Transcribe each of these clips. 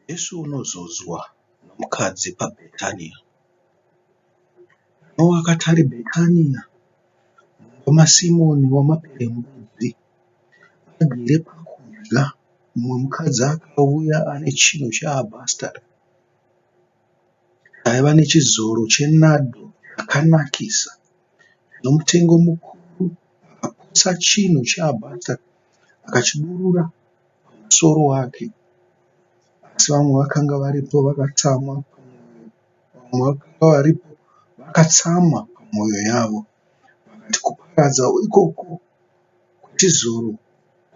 Jesu unozodzwa nemukadzi paBetania. Wakati ari Betania, wamasimoni wamaperembudzi agere pakudya, mumwe mukadzi akauya ane chinhu cheabhasitari aiva nechizoro chenadho chakanakisa nomutengo mukuru. Akaputsa chinhu cheabhasitari akachidurura pamusoro wake, asi vamwe vakanga varipo vakatsamwa pamwoyo, vamwe vakanga varipo vakatsamwa pamwoyo yavo. Vakati, kuparadza ikoko kwechizoro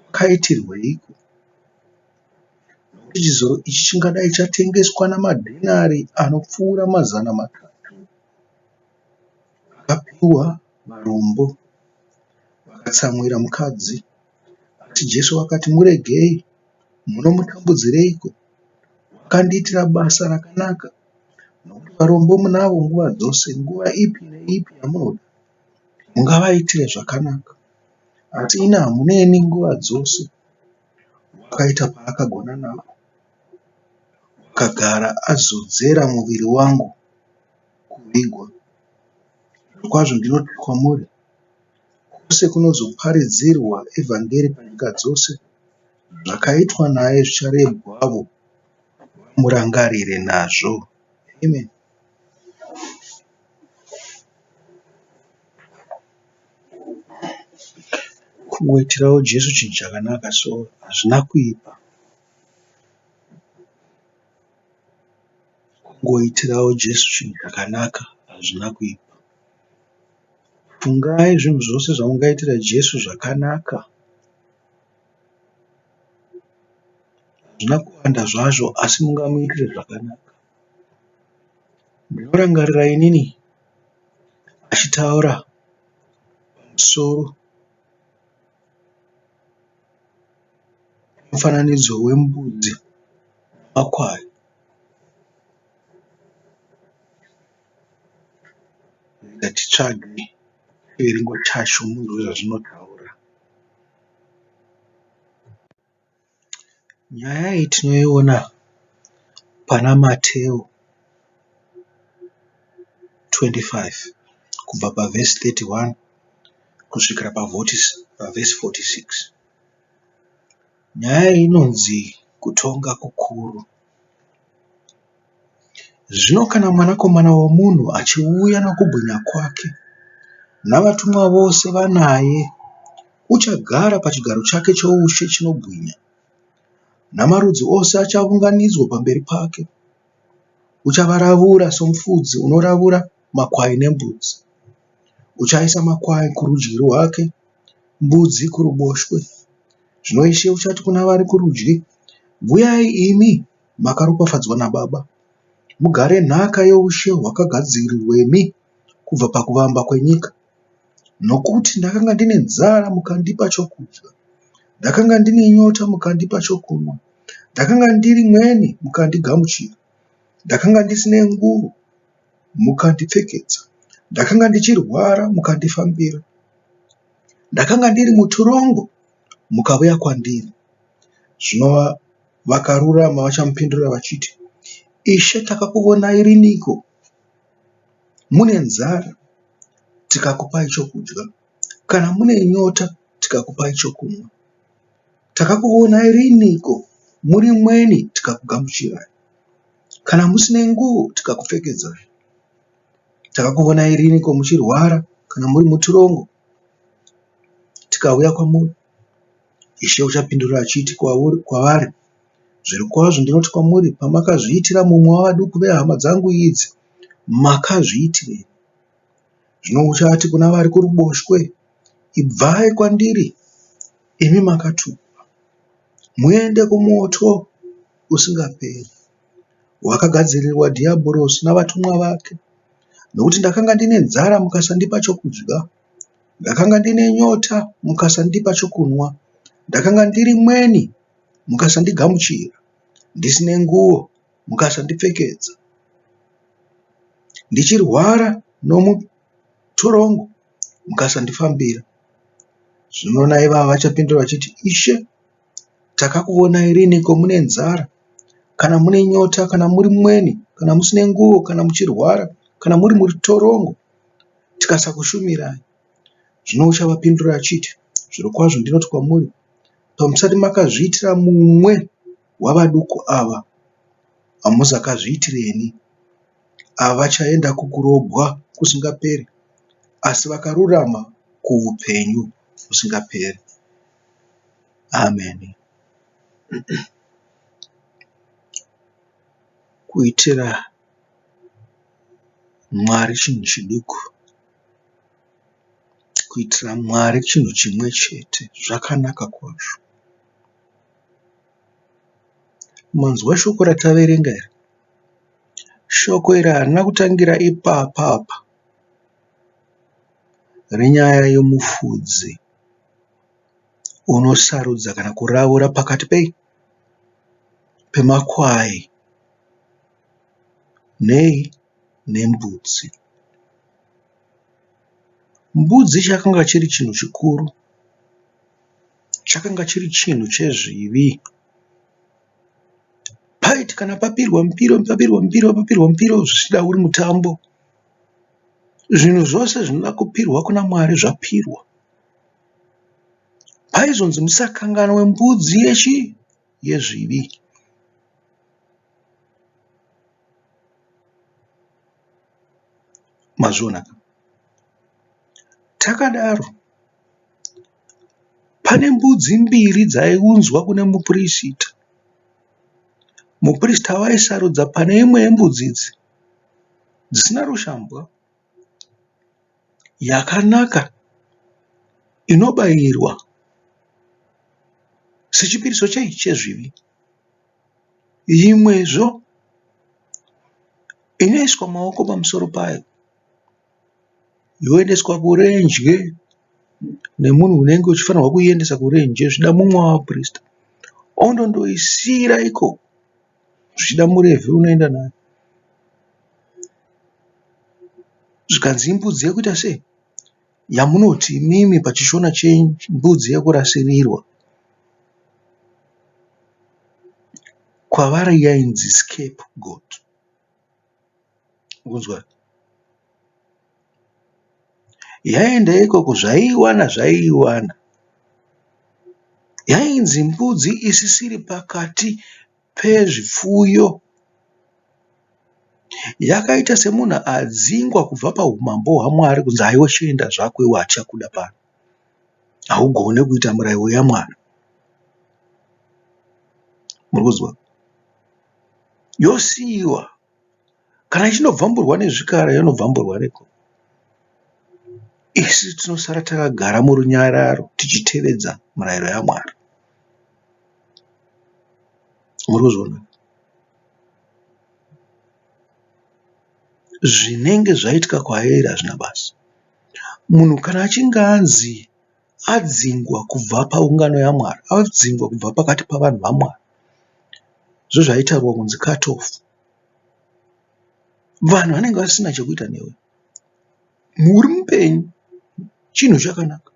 kwakaitirweiko? Nokuti chizoro ichi chingadai chatengeswa namadhenari anopfuura 300. Akapiwa varombo. Vakatsamwira mukadzi. Asi Jesu akati, muregei, munomutambudzireiko? Wakandiitira basa rakanaka, nokuti varombo munavo nguva dzose. Nguva ipi neipi yamunoda mungavaitire zvakanaka, asi ini hamuneni nguva dzose. Wakaita paakagona navo, wakagara azodzera muviri wangu kuvigwa. Zvirokwazvo ndinoti kwamuri, kwose kunozoparidzirwa evhangeri panyika dzose, zvakaitwa naye zvicharebwawo, murangarire nazvo. Amen. Kungoitirawo Jesu chinhu chakanaka so hazvina kuipa. Kungoitirawo Jesu chinhu chakanaka hazvina kuipa. Fungai zvinhu zvose zvamungaitira Jesu zvakanaka. Hazvina kuwanda zvazvo, asi mungamuitire zvakanaka. Ndinorangarira inini achitaura pamusoro mufananidzo wembudzi namakwai. Ngatitsvage chiverengo chacho munzwe zvazvinotaura. Nyaya iyi tinoiona pana Mateo 25 kubva pavhesi 31 kusvikira pavhesi 46. Nyaya iyi inonzi kutonga kukuru. Zvino kana mwanakomana womunhu achiuya nokubwinya kwake navatumwa vose vanaye, uchagara pachigaro chake choushe chinobwinya, namarudzi ose achaunganidzwa pamberi pake. Uchavaravura somufudzi unoravura makwai nembudzi. Uchaisa makwai kurudyi rwake, mbudzi kuruboshwe. Zvino Ishe uchati kuna vari kurudyi, bvuyai imi makaropafadzwa naBaba, mugare nhaka youshe hwakagadzirirwemi kubva pakuvamba kwenyika. Nokuti ndakanga ndine nzara mukandipa chokudya, ndakanga ndine nyota mukandipa chokunwa, ndakanga ndiri mweni mukandigamuchira, ndakanga ndisine nguo mukandipfekedza, ndakanga ndichirwara mukandifambira, ndakanga ndiri mutorongo mukauya kwandiri. Zvino vakarurama vachamupindura vachiti, Ishe, takakuonai riniko mune nzara tikakupai chokudya, kana mune nyota tikakupai chokunwa? Takakuonai riniko muri mweni tikakugamuchirai, kana musine nguo tikakupfekedzai? Takakuonai riniko muchirwara, kana muri mutorongo tikauya kwamuri? Ishe uchapindura achiti kwavari, zvirokwazvo ndinoti kwamuri, pamakazviitira mumwe wavaduku vehama dzangu idzi, makazviitirei. Zvino uchati kuna vari kuruboshwe, ibvai kwandiri, imi makatukwa, muende kumoto usingaperi, wakagadzirirwa dhiabhorosi navatumwa vake. Nokuti ndakanga ndine nzara mukasandipa chokudya, ndakanga ndine nyota mukasandipa chokunwa, ndakanga ndiri mweni mukasandigamuchira, ndisine nguo mukasandipfekedza, ndichirwara nomutorongo mukasandifambira. Zvino naivava vachapindura vachiti, Ishe, takakuonai riniko mune nzara, kana mune nyota, kana muri mweni, kana musine nguo, kana muchirwara, kana muri torongo, tikasakushumirai, zvino uchavapindura achiti, zvirokwazvo ndinoti kwamuri, pamusati makazviitira mumwe wavaduku ava, hamuzakazviitireni. Ava vachaenda kukurobwa kusingaperi, asi vakarurama kuupenyu husingaperi. Amen. Kuitira Mwari chinhu chiduku, kuitira Mwari chinhu chimwe chete, zvakanaka kwazvo. Manzwa shoko rataverenga iri. Shoko iri harina kutangira ipapa renyaya yomufudzi unosarudza kana kuravura pakati pemakwai nembudzi. Mbudzi chakanga chiri chinhu chikuru, chakanga chiri chinhu chezvivi. Paiti kana papirwa mupiro zvichida uri mutambo, zvinhu zvose zvinoda kupirwa kuna Mwari zvapirwa. Paizonzi musakanganwe mbudzi yezvivi. Mazviona. Takadaro, pane mbudzi mbiri dzaiunzwa kune muprista. Muprista vaisarudza pane imwe yembudzi idzi, dzisina rushambwa, yakanaka, inobayirwa sechipiriso chezvivi. Imwezvo inoiswa maoko pamusoro payo, yoendeswa kurenje nemunhu unenge uchifanirwa kuiendesa kurenje zvida mumwe wavaprista, ondondoisira iko zvichida murevhi unoenda nayo. Zvikanzi imbudzi yekuita sei? Yamunoti mimi pachishona chembudzi yekurasirirwa, kwavari yainzi scapegoat. Unzwa? Yaenda ikoko zvaiiwana. Yainzi mbudzi isisiri pakati pezvipfuyo. Yakaita semunhu adzingwa kubva paumambo hwaMwari kunzi aiwa chienda zvako iwe hachakuda pano, haugone kuita murayiro yaMwari. Murikuzwa? Yosiyiwa. Kana ichinobvamburwa nezvikara, yonobvamburwa neko. Isi tinosara takagara murunyararo tichitevedza murayiro yaMwari. Murikuzviona? Zvinenge zvaitika kwaeri hazvina basa. Munhu kana achinge anzi adzingwa kubva paungano yaMwari, adzingwa kubva pakati pavanhu vaMwari, zvozvaitarwa kunzi cut off. Vanhu vanenge vasina chekuita newe. Muri mupenyu, chinhu chakanaka,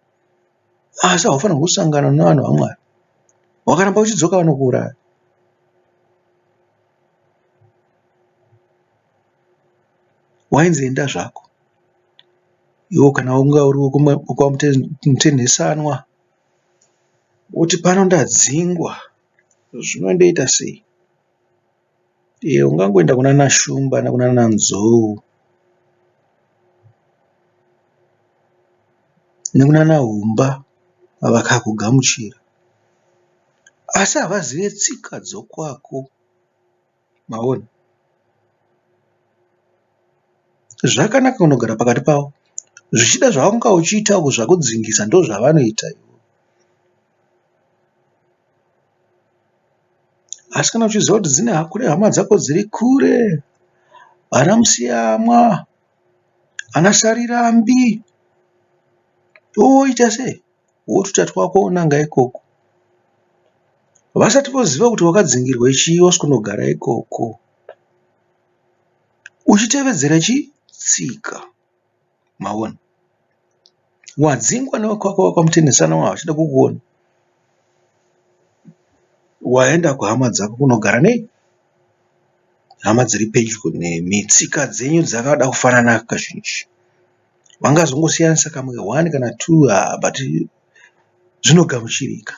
asi haufanirwi kusangana nevanhu vaMwari. Wakaramba uchidzoka vanokuuraya. Wainzi enda zvako. Iwo kana unga uri wekwamutenhesanwa, uti pano ndadzingwa, zvinoita sei? Ungangoenda kuna Nashumba nekuna Nanzou nekuna Nahumba vakakugamuchira, asi havazive tsika dzokwako. Maona? Zvakanaka kunogara pakati pavo, zvichida zvavanga uchiita uko zvakudzingisa ndo zvavanoita ivo. Asi kana uchiziva kuti dzine hakure hama dzako dziri kure, ana Musiyamwa, ana Sarirambi, woita sei? Wotuta twako unanga ikoko. Vasati voziva kuti wakadzingirwa ichi kunogara ikoko, uchitevedzera tsika. Maona? Wadzingwa newekwako wakamutenhesanwa vachida kukuona, waenda kuhama dzako kunogara nei? hama dziri pedyo nemi, tsika dzenyu dzakada kufanana kazhinji. Vangazongosiyanisa kamwe 1 kana 2 but zvinogamuchirika.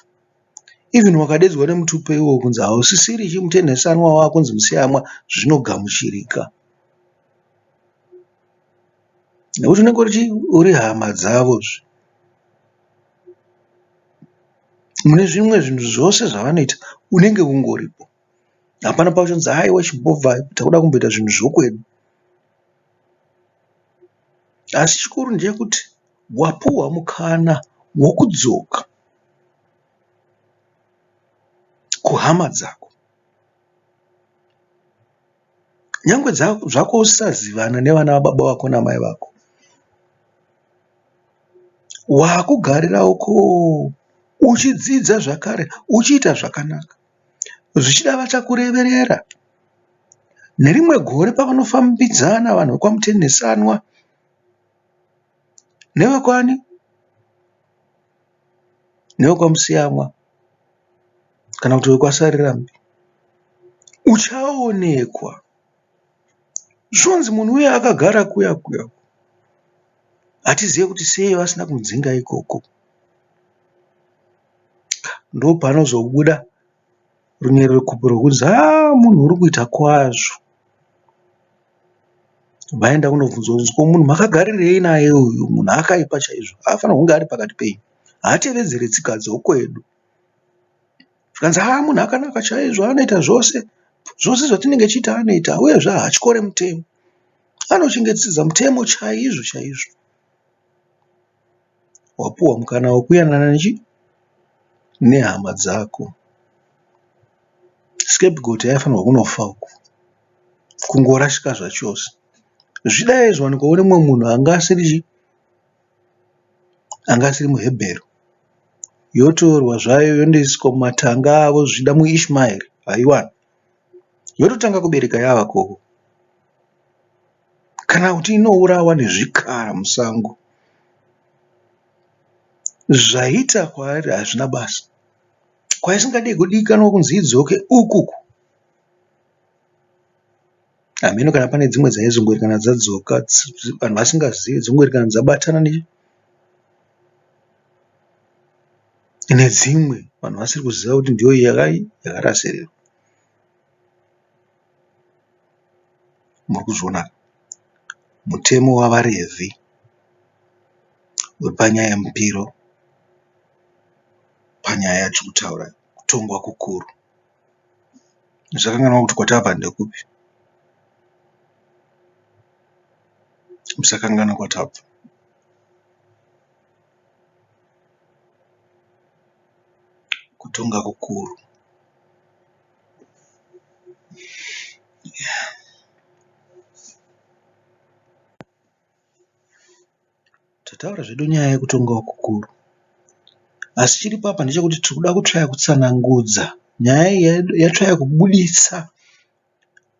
Even wakadedzwa nemutupe iwo kunzi hausisiri chimutenhesanwa wakunzi musiyamwa, zvinogamuchirika. Nekuti unenge uri hama dzavo. Mune zvimwe zvinhu zvose zvavanoita unenge ungoripo. Hapana pachonzi aiwa chimbobva takuda kumboita zvinhu zvokwedu. Asi chikuru ndechekuti wapuhwa mukana wokudzoka kuhama dzako. Nyangwe zvako usisazivana nevana vababa vako namai vako, waakugarira uko uchidzidza zvakare, uchiita zvakanaka. Zvichida vachakureverera. Nerimwe gore pavanofambidzana vanhu vekwamutenhesanwa nevekwani, nevekwamusiyamwa, kana kuti vekwasarirambi, uchaonekwa. Zvonzi munhu uye akagara kuya kuya. Hatizive kuti sei vasina kumudzinga ikoko. Ndo panozobuda runyerekupu rokunzi munhu uri kuita kwazvo. Vaenda kunobvunzwa kunzi ko munhu makagarirei naye uyu, munhu akaipa chaizvo, afanira kunge ari pakati penyu, haatevedzere tsika dzokwedu. Zvikanzi munhu akanaka chaizvo, anoita zvose zvatinenge tichiita anoita, uyezve haatyore mutemo, anochengetedza mutemo chaizvo chaizvo. Wapuhwa mukana wekuyanana nehama dzako. Scapegoat yaifanirwa kunofa uku, kungorashika zvachose. Zvidai zvawanikwa nemumwe munhu anga asiri muHebheru, yotorwa zvayo yondoiswa mumatanga avo zvida muIshmaeri, haiwa, yototanga kubereka yava koko. Kana kuti inourawa nezvikara musango. Zvaita kwaari hazvina basa. Kwaisingadi kudikanwa kunzi idzoke ukuku. Hameno kana pane dzimwe dzaizongoerekana dzadzoka, vanhu vasingazivi, dzongoerekana dzabatana nedzimwe vanhu vasiri kuziva kuti ndiyo yakarasirwa. Muri kuzviona mutemo wavaRevhi wepanyaya yemupiro, panyaya yatiri kutaura kutongwa kukuru. Zvakanganwa kuti kwatabva ndekupi? Musakangana kwatabva. Kutonga kukuru. Tataura zvedu nyaya yekutonga kukuru. Asi chiri papa ndechekuti tiri kuda kutsvaya kutsanangudza nyaya yatsvaya kubuditsa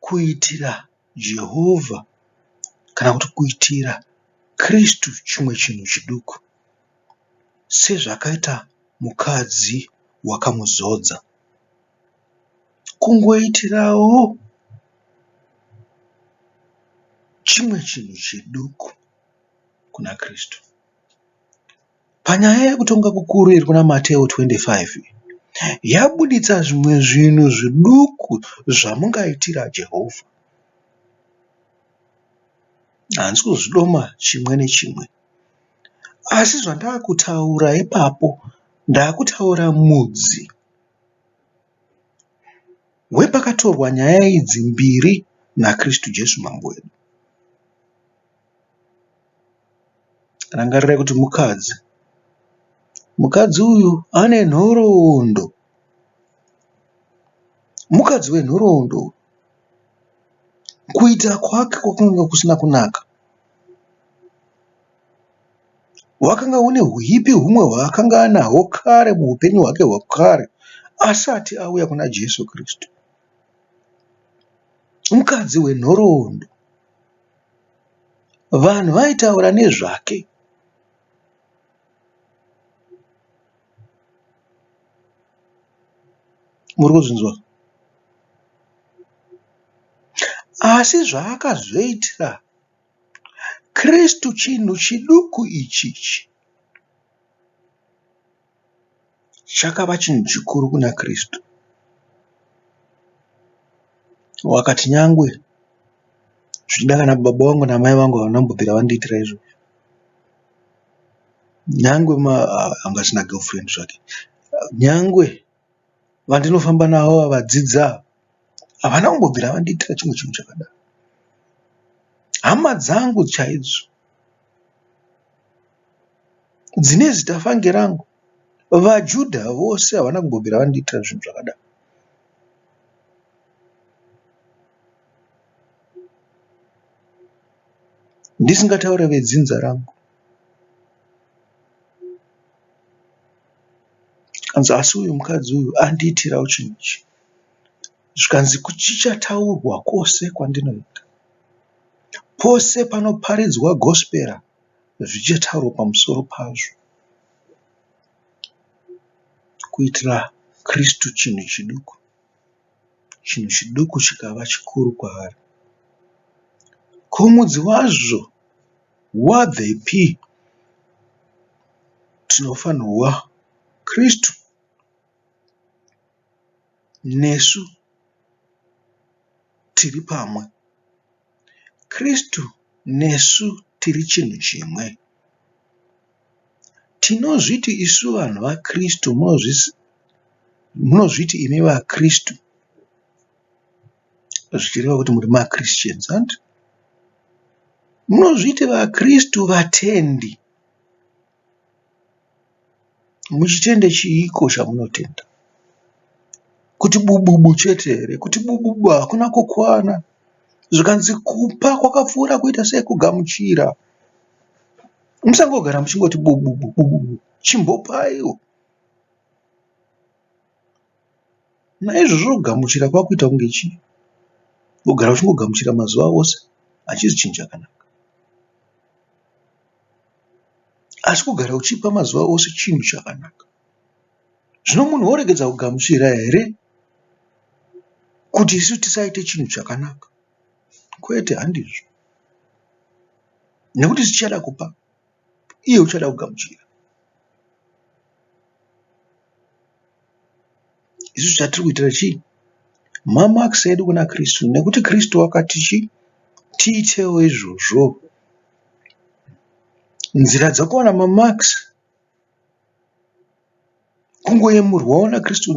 kuitira Jehovha kana kuti kuitira Kristu chimwe chinhu chiduku, sezvakaita mukadzi wakamuzodza. Kungoitirawo chimwe chinhu chiduku kuna Kristu. Panyaya yekutonga kukuru iri kuna Mateo 25, yabuditsa zvimwe zvinhu zviduku zvamungaitira Jehovha. Handisi kuzvidoma chimwe nechimwe, asi zvandakutaura ipapo ndakutaura mudzi wepakatorwa nyaya idzi mbiri naKristu Jesu mambo wedu. Rangarirai kuti mukadzi uyu ane nhoroondo. Mukadzi wenhoroondo, kuita kwake kwakanga kusina kunaka. Wakanga une huipi humwe hwaakanga anahwo kare muupenyu hwake hwekare asati auya kuna Jesu Kristu. Mukadzi wenhoroondo, vanhu vaitaura nezvake. Muri kuzvinzwa? asi zvaakazoitira Kristu chinhu chiduku ichichi chakava chinhu chikuru kuna Kristu. Wakati nyangwe zvida kana baba vangu namai vangu vanambobvira vandiitira izvo, nyangwe anga sina girlfriend zvake, nyangwe vandinofamba navo vadzidza havana kumbobvira vandiitira chimwe chinhu chakadaro. Hama dzangu chaidzo dzine zita fange rangu, vaJudha vose havana kumbobvira vandiitira zvinhu zvakadaro. Ndisingataure vedzinza rangu. Zvikanzi asi uyu mukadzi uyu andiitirawo chinhu ichi. Zvikanzi chichataurwa kwose kwandinoenda. Pose panoparidzwa gospera zvichataurwa pamusoro pazvo. Kuitira Kristu chinhu chiduku. Chinhu chiduku chikava chikuru kwaari. Kumudzi wazvo wabvepi tinofanirwa Kristu nesu tiri pamwe. Kristu nesu tiri chinhu chimwe. Tinozviti isu vanhu vaKristu, munozviti imi vaKristu, zvichireva kuti muri maChristians, handi? Munozviti vaKristu vatendi. Muchitende chiiko chamunotenda? Kuti bububu chete here? Kuti bububu hakuna kukwana? Zvikanzi kupa kwakapfuura kuita sei kugamuchira? Musangogara muchingoti bububu bububu. Chimbopaiwo. Naizvozvo kugamuchira kwakuita kunge chii? Kugara uchingogamuchira mazuva ose hachizi chinhu chakanaka. Asi kugara uchipa mazuva ose chinhu chakanaka. Zvino munhu woregedza kugamuchira here kuti isu tisaite chinhu chakanaka? Kwete, handizvo. Nekuti tichada kupa, iye uchada kugamuchira. Isu chatiri kuitira chii? Mamakisi edu kuna Kristu, nekuti Kristu akati tiitewo izvozvo. Nzira dzakawana mamakisi kungoyemurwawo naKristu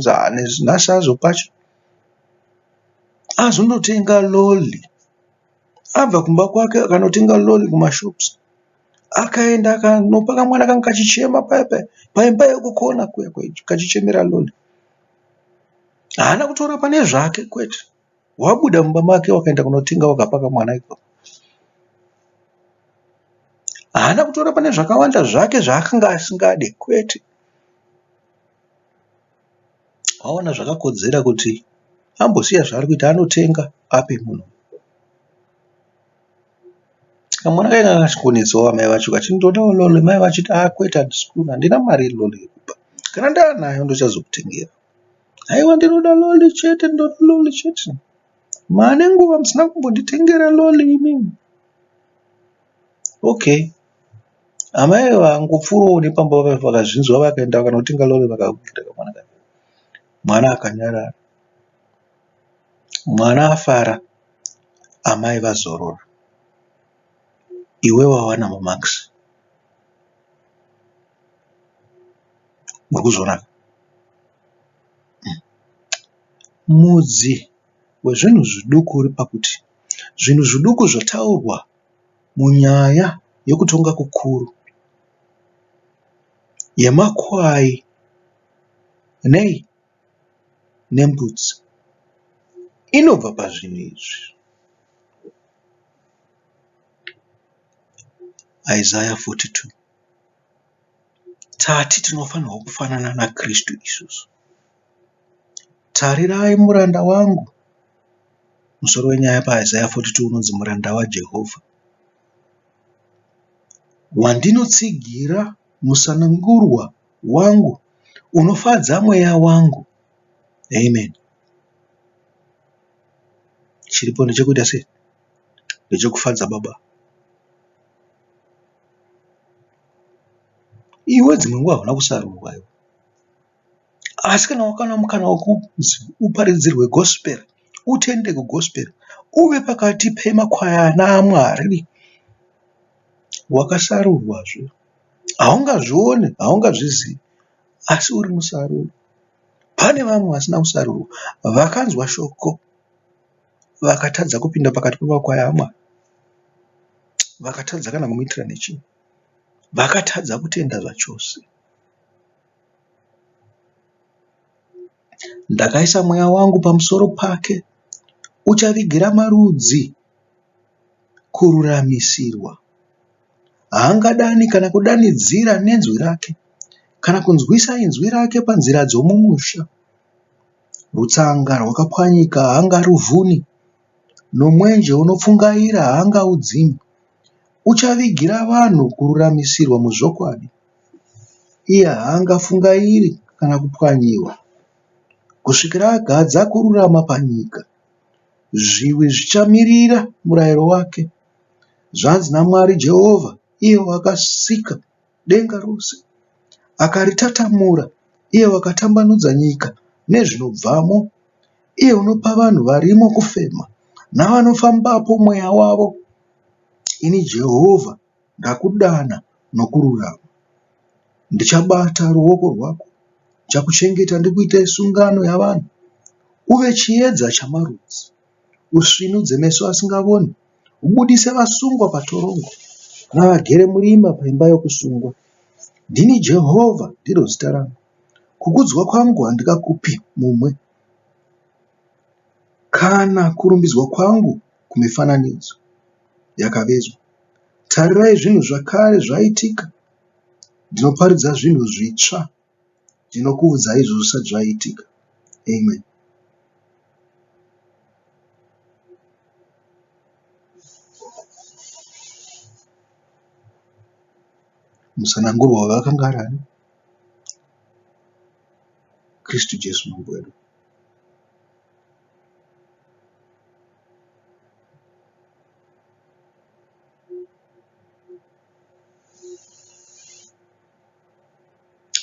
nhasi azvo pacho azondotenga loli. Abva kumba kwake akanotenga loli kumashops, akaenda akanopa kamwana kangu kachichema paimba yekukona kuya kachichemera loli. Haana kutora pane zvake, kwete. Wabuda mumba make wakaenda kunotenga wakapa kamwana iko. Haana kutora pane zvakawanda zvake zvaakanga asingade, kwete. Waona zvakakodzera kuti ambosiya zvaari kuita anotenga ape munhu. Kamwana kainga kachikonetsawo mai vacho kachindodawo loli, mai vachiti kwete handina mari yeloli yekupa. Kana ndaanayo ndochazokutengera. Haiwa ndinoda loli chete, ndoda loli chete. Mane nguva musina kumbonditengera loli imi. Okay. Amai vangopfuurawo nepamba vakazvinzwa vakaenda vakanotenga loli vakakugira kamwana kake. Mwana akanyarara. Mwana afara. Amai vazorora. Iwe wawana mamakisi. Murikuzvona? Mudzi wezvinhu zviduku uri pakuti zvinhu zviduku zvataurwa munyaya yokutonga kukuru yemakwai nembudzi inobva pazvinhu izvi. Isaiah 42. Tati tinofanirwa kufanana naKristu isusu. Tarirai muranda wangu. Musoro wenyaya paIsaiah 42 unonzi muranda waJehovha, wandinotsigira musanangurwa wangu, unofadza mweya wangu. Amen. Chiripo ndechekuita sei? ndechekufadza baba. Iwe dzimwe nguva hauna kusarurwa iwe. Asi kana wakana mukana wokunzi uparidzirwe gospera, utende kugospera, uve pakati pemakwayana aMwari, wakasarurwazve. Haungazvione, haungazvizivi, asi uri musarurwa. Pane vamwe vasina kusarurwa, vakanzwa shoko, vakatadza kupinda pakati pemakwaya aMwari, vakatadza kana kumuitira nechinhu, vakatadza kutenda zvachose. Ndakaisa mweya wangu pamusoro pake, uchavigira marudzi kururamisirwa. Haangadani kana kudanidzira nenzwi rake, kana kunzwisa inzwi rake panzira dzomumusha. Rutsanga rwakapwanyika haangaruvhuni, nomwenje unopfungaira haangaudzimi. Uchavigira vanhu kururamisirwa muzvokwadi. Iye haangafungairi kana kupwanyiwa, kusvikira agadza kururama panyika. Zviwi zvichamirira murayiro wake. Zvanzi naMwari Jehovha, iye wakasika denga rose, akaritatamura, iye wakatambanudza nyika nezvinobvamo, iye unopa vanhu varimo kufema navanofambapo mweya wavo. Ini Jehovha ndakudana nokururama. Ndichabata ruoko rwako, ndichakuchengeta ndikuite sungano yavanhu. Uve chiedza chamarudzi, usvinudze meso asingavoni, ubudise vasungwa patorongo, navagere murima paimba yokusungwa. Ndini Jehovha, ndiro zita rangu. Kukudzwa kwangu handingakupi mumwe, kana kurumbidzwa kwangu kumifananidzo yakavezwa. Tarirai, zvinhu zvakare zvaitika. Ndinoparidza zvinhu zvitsva. Ndinokuudzai izvo zvisati zvaitika. Amen. Musanangurwa wavakanga ari ani? Kristu Jesu mambo wedu.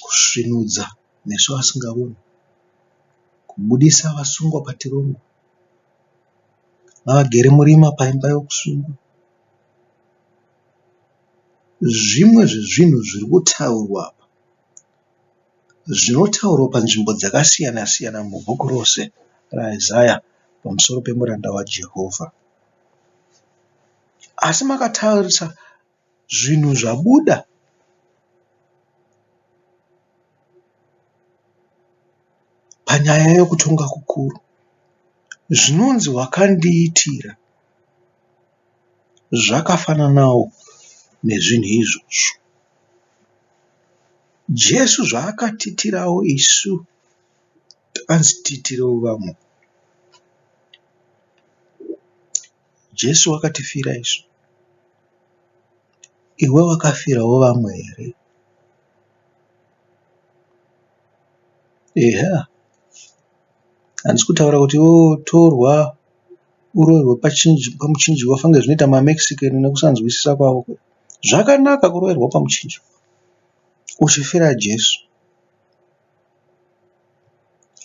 Kusvinudza meso asingavoni, kubudisa vasungwa patirongo, navagere murima paimba yokusungwa. Zvimwe zvezvinhu zviri kutaurwa apa, zvinotaurwa panzvimbo dzakasiyana siyana mubhuku rose raIsaya pamusoro pemuranda waJehovha. Asi makatarisa zvinhu zvabuda panyaya yokutonga kukuru, zvinonzi wakandiitira, zvakafananawo nezvinhu izvozvo. Jesu zvaakatitirawo isu takanzi tiitirewo vamwe. Jesu wakatifira isu. Iwe wakafirawo vamwe here? Eha, handisi kutaura kuti torwa uroverwe pamuchinjikwa fange zvinoita maMexican nekusanzwisisa kwavo. Zvakanaka kuroverwa pamuchinjikwa uchifira Jesu.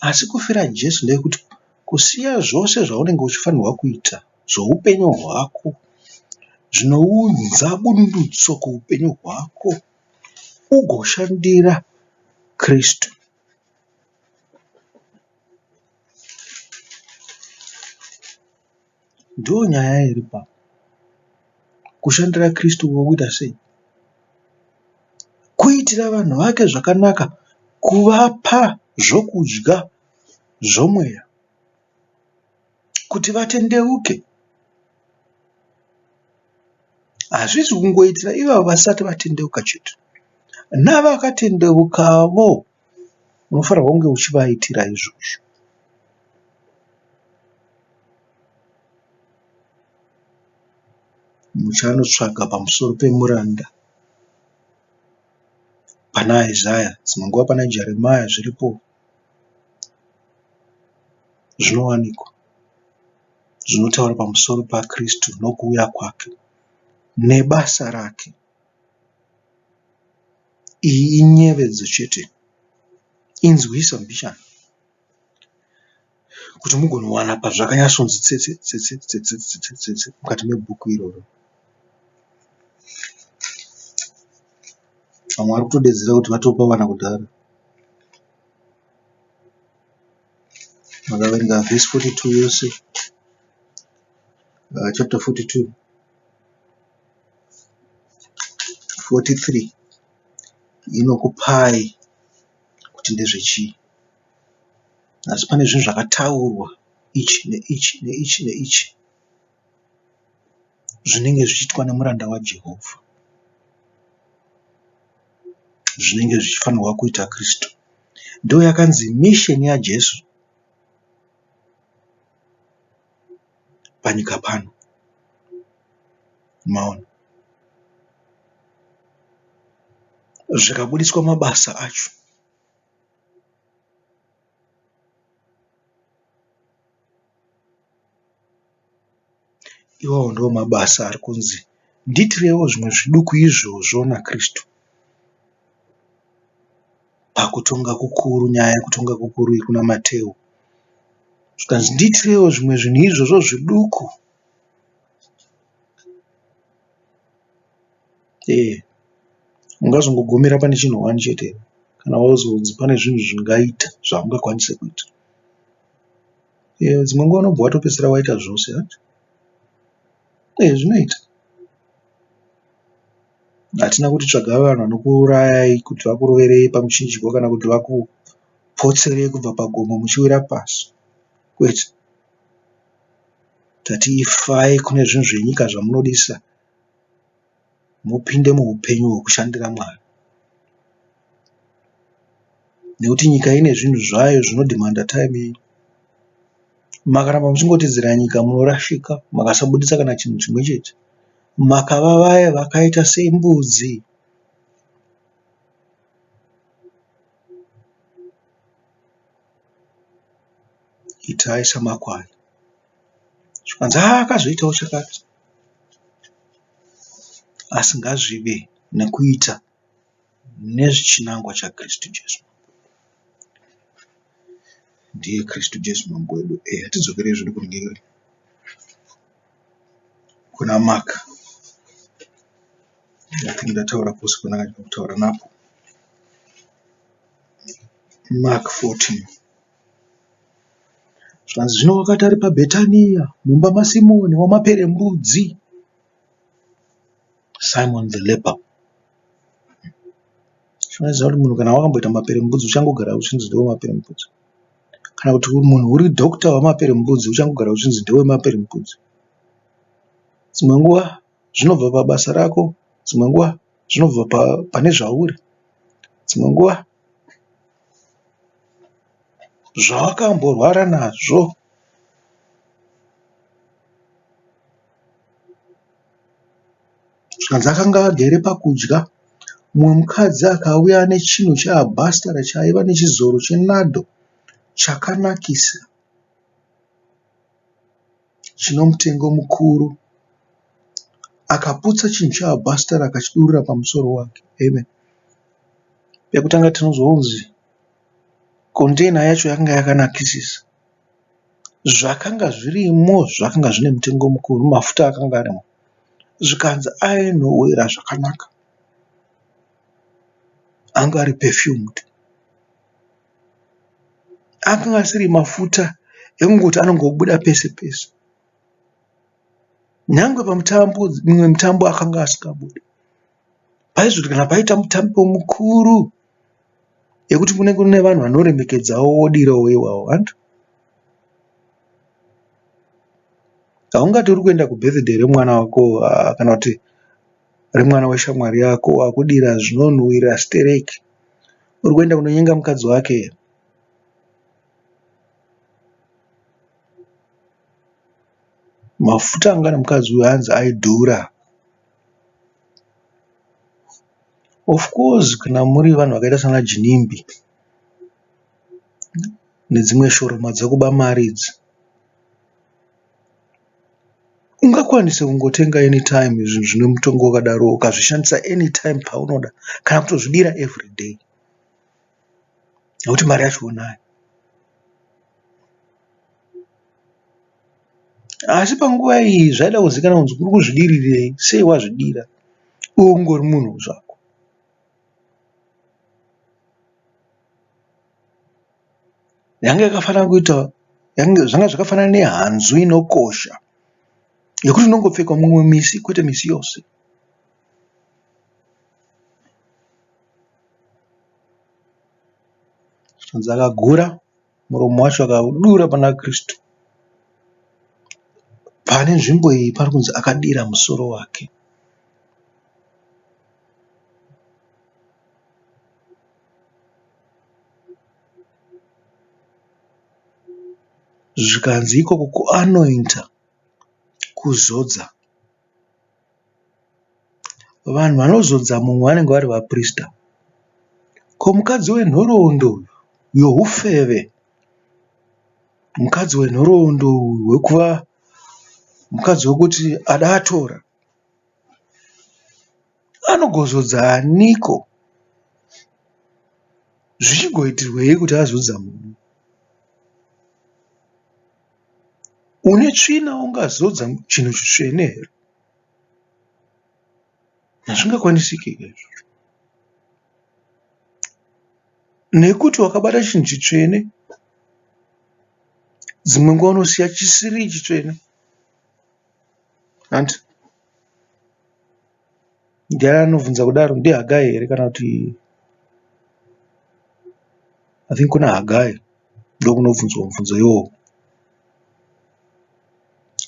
Asi kufira Jesu ndeyekuti kusiya zvose zvaunenge uchifanirwa kuita zvoupenyu hwako, zvinounza bundutso kuupenyu hwako, ugoshandira Kristu. Ndiyo nyaya iri pano. Kushandira Kristu wokuita sei? Kuitira vanhu vake zvakanaka, kuvapa zvokudya zvomweya, kuti vatendeuke. Hazvisi kungoitira ivavo vasati vatendeuka chete, navakatendeukavo unofanirwa kunge uchivaitira izvozvo. Muchanotsvaga pamusoro pemuranda pana Isaya, dzimwe nguva pana Jeremiah, zviripo zvinowanikwa. zvinotaura pamusoro paKristu nokuuya kwake nebasa rake. Iyi inyevedzo chete, inzwisa mbishana, kuti mugonowana pazvakanyatsonzi tsetse mukati mebhuku iroro. Vamwe vari kutodedzera kuti vatopa vana kudhara. Makaverenga vhesi 42 yose, chapter 42, 43 inokupai kuti ndezvechii. Asi pane zvinhu zvakataurwa ichi neichi neichi neichi zvinenge zvichiitwa nemuranda waJehovha, zvinenge zvichifanirwa kuita Kristu. Ndo yakanzi misheni yaJesu panyika pano. Maona zvikabudiswa mabasa acho, iwawo ndo mabasa ari kunzi ndiitirewo zvimwe zviduku izvozvo naKristu. Pakutonga kukuru, nyaya yekutonga kukuru kuna Mateo, zvikanzi ndiitirewo zvimwe zvinhu izvozvo zviduku. Ungazongogomera pane chinhu 1 chete kana wazonzi pane zvinhu zvingaita zvaungakwanise kuita. Dzimwe nguva unobva watopedzisira waita zvose. Zvinoita. Hatina kuti tsvaga vanhu vanokuurayai kuti vakuroverei pamuchinjikwa kana kuti vakupotserei kubva pagomo muchiwira pasi. Kwete. Tati ifai kune zvinhu zvenyika zvamunodisa, mupinde muupenyu hwekushandira Mwari. Nekuti nyika ine zvinhu zvayo zvinodhimanda time yenyu. Makaramba muchingoteedzera nyika munorashika, makasabudisa kana chinhu chimwe chete. Makava vaya vakaita sembudzi. Itai samakwai. Zvikanzi akazoitawo chakati, asi ngazvive nekuita nezvichinangwa chaKristu Jesu. Ndiye Kristu Jesu mambo wedu. Hatidzokerei zvedu kuningira kuna Maka. Ndataura pose kunanga kutaura napo. Mako14. Zvikanzi zvino wakati ari paBetania mumba maSimoni wamaperembudzi, Simon the leper. Zvinoziva kuti munhu kana wakamboita maperembudzi uchangogara uchinzi ndewe maperembudzi. Kana kuti munhu uri dhokita wamaperembudzi uchangogara uchinzi ndewe maperembudzi. Dzimwe nguva zvinobva pabasa rako, dzimwe nguva zvinobva pane zvauri, dzimwe nguva zvawakamborwara nazvo. Zvikanzi akanga agere pakudya, mumwe mukadzi akauya nechinhu cheabhastara chaiva nechizoro chenadho chakanakisa, chino mutengo mukuru, akaputsa chinhu cheabhastara akachidurura pamusoro wake. Amen. Pekutanga tinozonzi kontena yacho yakanga yakanakisisa. Zvakanga zvirimo zvakanga zvine mutengo mukuru, mafuta akanga arimo. Zvikanzi ainowera zvakanaka, anga ari perfumed. Akanga asiri mafuta ekungoti anongobuda pese pese. Nyangwe pamutambo, mimwe mitambo akanga asingabudi. Paizvoti kana paita mutambo mukuru yekuti kune vanhu vanoremekedzawo wodirawo iwawo, antu haungati uri kuenda kubirthday remwana wako kana kuti remwana weshamwari yako wakudira zvinonhuhwira stereki, uri kuenda kunonyenga mukadzi wake. Mafuta anga nemukadzi uyu hanzi aidhura. Of course, kana muri vanhu vakaita sana Jinimbi nedzimwe shoroma dzekuba mari idzi, Ungakwanise kungotenga anytime zvinhu zvine mutongo wakadaro ukazvishandisa anytime paunoda kana kutozvidira everyday, nekuti mari yacho unayo. Asi panguva iyi zvaida kuzikanwa kunzi kuri kuzvidirirei. Sei wazvidira ungori munhu zvako? Zvanga zvakafanana nehanzu inokosha yekuti unongopfeka mumwe misi, kwete misi yose. Zvikanzi akagura muromo wacho akaudura pana Kristu. Pane nzvimbo iyi pari kunzi akadira musoro wake. Zvikanzi ikoko kuanointa, kuzodza. Vanhu vanozodza munhu vanenge vari vaprista. Ko mukadzi wenhoroondo youfeve, mukadzi wenhoroondo hwekuva mukadzi wekuti adatora, anogozodza aniko? Zvichigoitirwei kuti azodza munhu? Une tsvina ungazodza chinhu chitsvene here? Hazvingakwanisike izvo. Nekuti wakabata chinhu chitsvene, dzimwe nguva unosiya chisiri chitsvene. Handi ndiani anobvunza kudaro? NdiHagai here kana kuti I think kuna Hagai ndokunobvunzwa mubvunzo iwowo.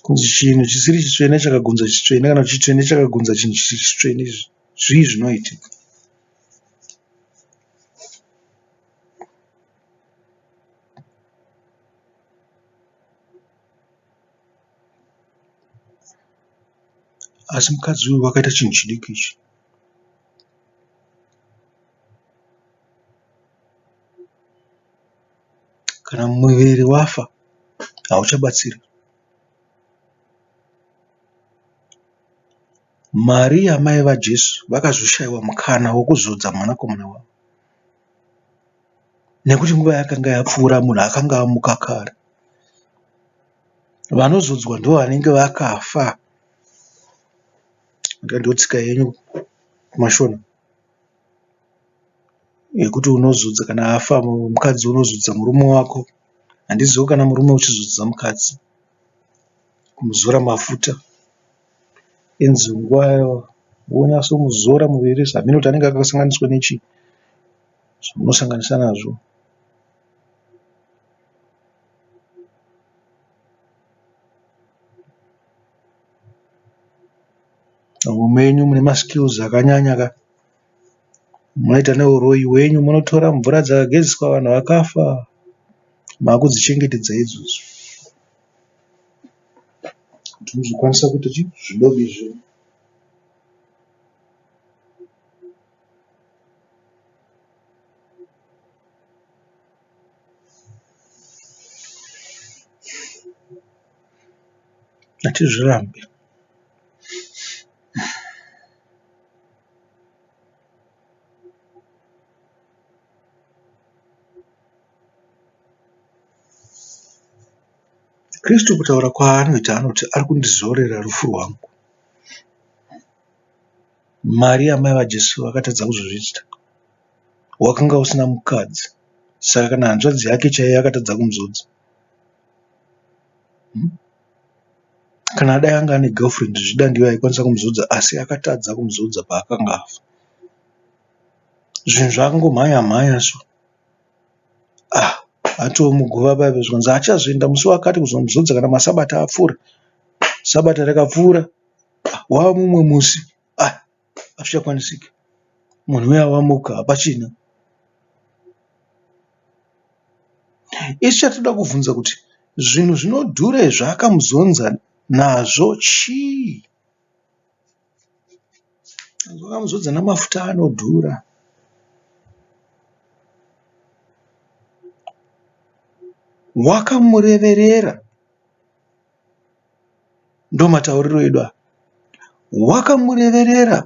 Kunzi chinhu chisiri chitsvene chakagunza chitsvene kana kuti chitsvene chakagunza chinhu chisiri chitsvene. Zvii zvinoitika? Asi mukadzi uyu wakaita chinhu chidiki ichi. Kana muviri wafa hauchabatsiri. Mariya mai vaJesu vakazoshayiwa mukana wokuzodza mwanakomana wavo, nekuti nguva yakanga yapfuura, munhu akanga amuka kare. Vanozodzwa ndo vanenge vakafa. Ndotsika yenyu kumashona yekuti unozodza kana afa mukadzi, unozodza murume wako. Handizivi kana murume uchizodza mukadzi, kumuzora mafuta enzungu ayo, wonyatsomuzora muviri zaminoti anenge akasanganiswa nechi zvamunosanganisa nazvo. Mumenyu mune maskills akanyanya ka, munoita neuroyi hwenyu, munotora mvura dzakagezeswa vanhu vakafa, makudzichengetedza idzodzo kuti muzvikwanisa kuita zvidobi zvenyu. Hatizvirambe. Kristu kutaura kwaanoita anoti ari kundizorera rufu rwangu. Mariya mai vaJesu vakatadza kuzozviita. Wakanga usina mukadzi, saka kana hanzvadzi yake chaiye akatadza kumuzodza. Kana dai anga ane girlfriend zvida ndiyo aikwanisa kumuzodza, asi akatadza kumuzodza paakanga afa. Zvinhu zvakangomhanya so. Atomugova paipa zvikanzi achazoenda musi wakati kuzomuzodza kana masabata apfuura. Sabata rakapfuura, wava mumwe musi, hazvichakwanisiki. Munhu uya wamuka, hapachina. Isi chatoda kubvunza kuti zvinhu zvinodhura zvaakamuzodza nazvo chii? Vakamuzodza namafuta anodhura. Wakamureverera ndomatauriro edu. Wakamureverera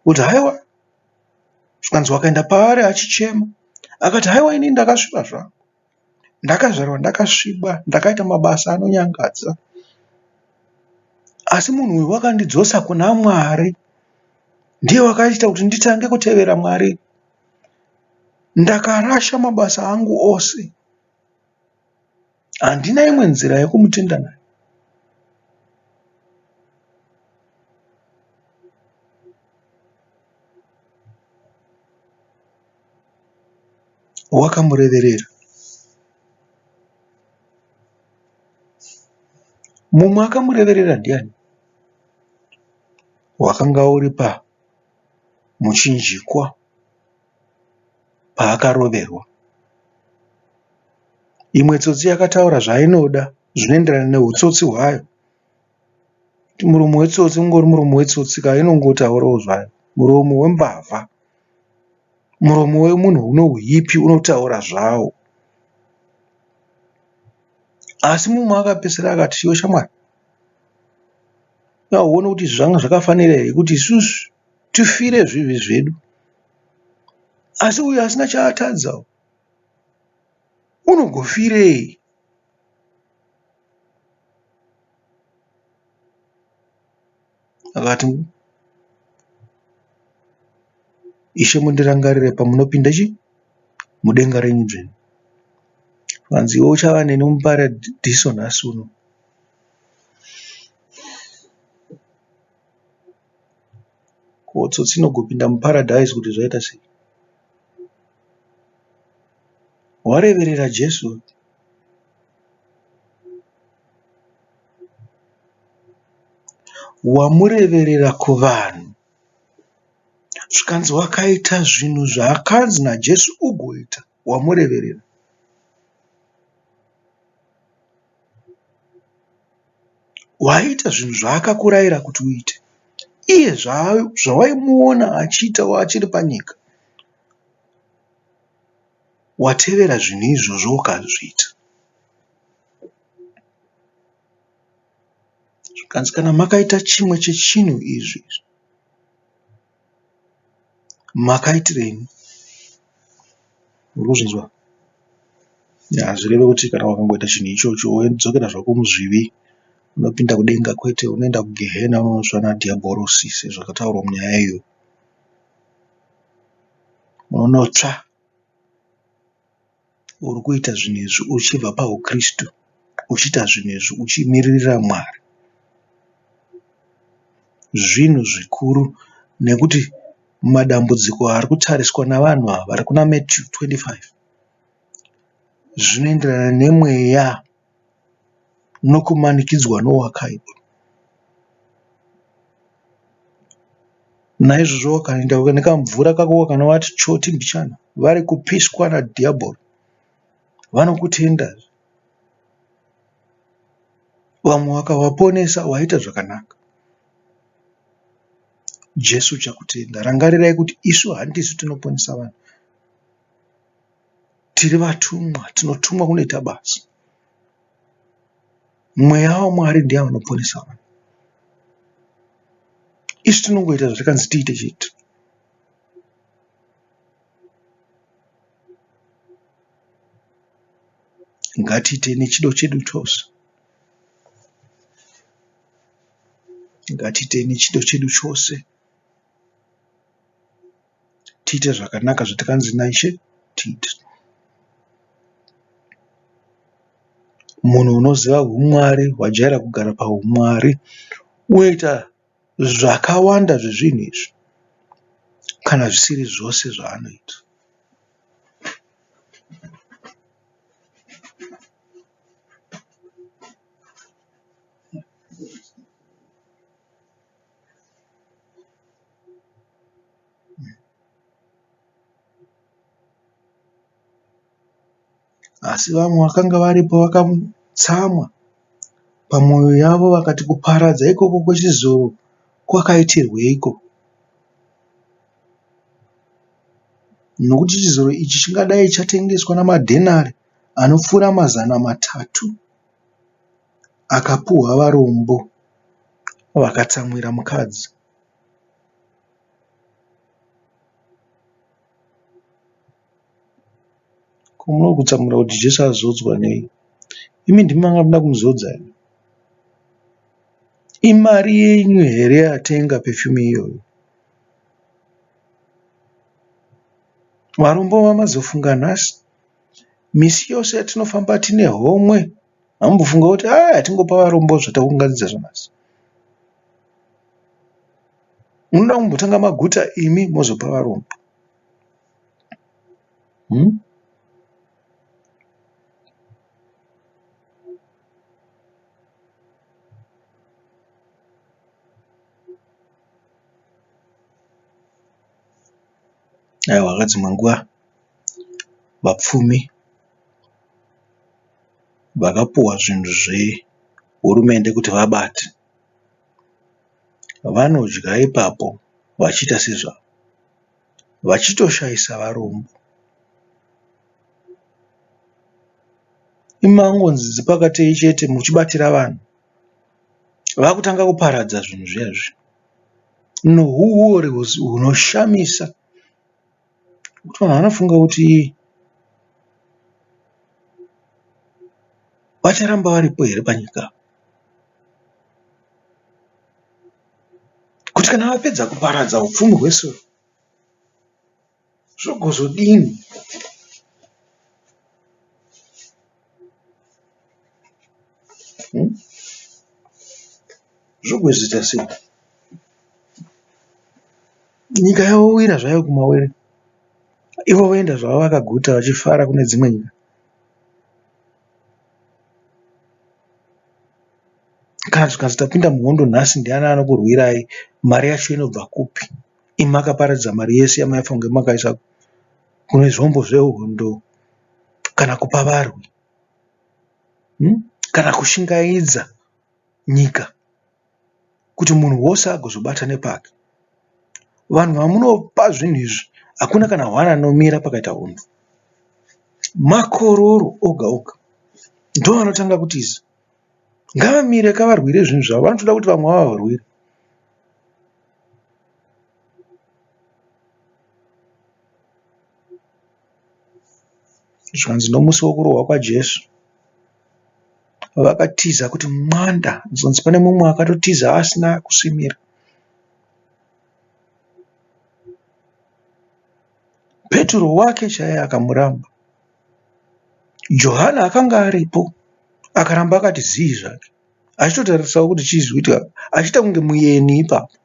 kuti haiwa, zvikanzi wakaenda paari achichema, akati haiwa, ini ndakasviba zvangu, ndakazvarwa ndakasviba, ndakaita mabasa anonyangadza, asi munhu uyu wakandidzosa kuna Mwari. Ndiye wakaita kuti nditange kutevera Mwari. Ndakarasha mabasa angu ose, handina imwe nzira yekumutenda naye. Wakamureverera. Mumwe akamureverera ndiani? Wakanga uri muchinjikwa paakaroverwa. Imwe tsotsi yakataura zvaainoda zvinoenderana nehutsotsi hwayo. Muromo wetsotsi ungori muromo wetsotsi ka, inongotaurawo zvayo. Muromo wembavha, muromo wemunhu uno huipi unotaura zvawo. Asi mumwe akapesera akati, iwe shamwari, uone kuti zvanga zvakafanira here kuti isusu tifire zvivi zvedu. Asi uyu asina chaatadza, unogofirei? Akati, Ishe mundirangarire pamunopinda mudenga renyu dzvene. Zvikanzi iwe uchava neni muparadhiso nhasi uno. Ko tsotsi inogopinda muparadhaisi kuti zvaita sei? Wareverera Jesu. Wamureverera kuvanhu. Zvikanzi wakaita zvinhu zvaakanzi naJesu ugoita. Wamureverera. Waita zvinhu zvaakakurayira kuti uite. Iye zvawaimuona achiitawo achiri panyika. Watevera zvinhu izvozvo ukazviita. Zvikanzi kana makaita chimwe chechinhu izvi, makaitireni? Urikuzvinzwa? Hazvireve kuti kana wakangoita chinhu ichocho wodzokera zvako muzvivi unopinda kudenga, kwete, unoenda kugehena unonosva nadhiabhorosi, sezvakataurwa munyaya iyo. Unonotsva. Uri kuita zvinhu izvi uchibva paukristu, uchiita zvinhu izvi uchimiririra Mwari. Zvinhu zvikuru, nekuti madambudziko ari kutariswa navanhu ava ari kuna Matthew 25 zvinoenderana nemweya nokumanikidzwa nowakaipa. Naizvozvo wakaenda nekamvura kako kanowati choti mbichana, vari kupiswa nadhiabhoro, vanokutenda. Vamwe wakavaponesa, waita zvakanaka. Jesu chakutenda. Rangarirai kuti isu handisi tinoponesa vanhu. Tiri vatumwa, tinotumwa kunoita basa. Mweya waMwari ndiye anoponesa vanhu. Isu tinongoita zvatikanzi tiite chete. Ngatiite nechido chedu chose. Ngatiite nechido chedu chose. Tiite zvakanaka zvatikanzi naIshe tiite. Munhu unoziva uMwari, wajaira kugara paumwari, unoita zvakawanda zvezvinhu izvi, kana zvisiri zvose zvaanoita. Asi vamwe vakanga varipo vakatsamwa pamwoyo yavo vakati, kuparadza ikoko kwechizoro kwakaitirweiko? Nokuti chizoro ichi chingadai chatengeswa namadhenari anopfuura 300 akapuhwa varombo. vakatsamwira mukadzi. Kumuno kutsamwira kuti Jesu azodzwa nei? Imi ndimi manga muda kumuzodza here? Imari yenyu here yatenga pefumi iyoyo? Varombo vamazofunga nhasi misi yose yatinofamba tine homwe, hambofunga kuti hatingopa varombo zvatakunganidza zvamasi. Munoda kumbotanga maguta imi mozopa varombo. Aiwa, vakadzimwa nguva vapfumi vakapuwa zvinhu zvehurumende kuti vabate vanodya ipapo vachiita sezvavo, vachitoshayisa varombo. Imangonzi dzipakatei chete muchibatira vanhu, vakutanga kuparadza zvinhu zviyazvi nohuori hunoshamisa kuti vanhu vanofunga kuti vacharamba varipo here panyika, kuti kana vapedza kuparadza upfumi hwesoro zvogozodini? Zvogozoita sei? Nyika yavowira zvayo kumawere, ivo voenda zvavo vakaguta vachifara kune dzimwe nyika. Kana tikanzi tapinda muhondo nhasi, ndiani anokurwirai? Mari yacho inobva kupi? Imi makaparadza mari yese yamaifa kunge makaisa kune zvombo zvehondo, kana kupa varwi, kana kushingaidza nyika kuti munhu wose agozobata nepake. Vanhu vamunopa zvinhu izvi hakuna kana hwana anomira pakaita hondo. Makororo oga oga ndo vanotanga kutiza. Ngavamire kavarwire zvinhu zvavo, vanotoda kuti vamwe vavarwire. Zvikanzi nomusi wokurohwa kwaJesu vakatiza kuti mwanda, nzonzi pane mumwe akatotiza asina kusvimira. Petro wake chaiye akamuramba. Johana akanga aripo akaramba akati zii zvake, achitotarisawo kuti chizviitika, achiita kunge muyeni ipapo.